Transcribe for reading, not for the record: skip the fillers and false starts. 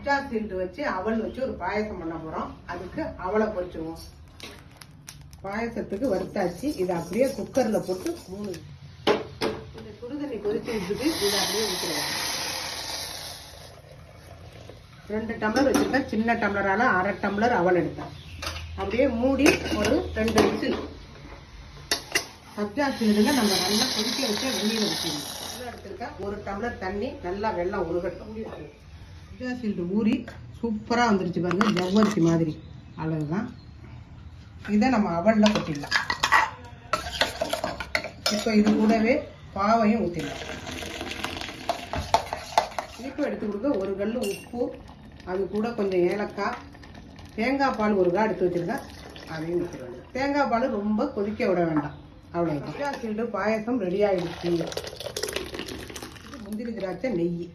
Sabja sealed வச்சு அவல் வச்சு ஒரு பாயசம் பண்ண போறோம். அதுக்கு அவலை பொரிச்சுவோம். பாயசத்துக்கு வறுத்தாச்சு. இதை அப்படியே குக்கர்ல போட்டு 3 இந்த சுடுதண்ணி கொதிச்சு விட்டுட்டு இதை அப்படியே ஊற்றுவோம். 2 டம்ளர் வச்சிருக்கேன். சின்ன டம்ளரால 1/2 டம்ளர் அவல் எடுத்தேன். அப்படியே மூடி ஒரு 2 விசில். சப்ஜா சீல்டுல நம்ம நல்லா கொதிக்க வச்சு வெளியில் வச்சுக்கணும். எடுத்துருக்கேன் 1 டம்ளர் தண்ணி. நல்லா வெள்ளம் உருகட்டும். சப்ஜா சீல்டு ஊறி சூப்பரா வந்துருச்சு பாருங்க, ஜவ்வரிசி மாதிரி. அவ்வளவுதான். இதை நம்ம அவல்ல கொட்டிடலாம். இப்போ இது கூடவே பாவையும் ஊற்றிடலாம். இனிப்பு எடுத்து கொடுக்க 1 கல் உப்பு, அது கூட கொஞ்சம் ஏலக்காய், தேங்காய் பால் 1 கா எடுத்து வச்சிருக்கேன். அதையும் ஊற்றிடுவாங்க. தேங்காய் பால் ரொம்ப கொதிக்க விட வேண்டாம். அவ்வளோதான். சப்ஜா சீல்டு பாயசம் ரெடி ஆகிடுச்சு. முந்திரி திராட்சை, நெய்.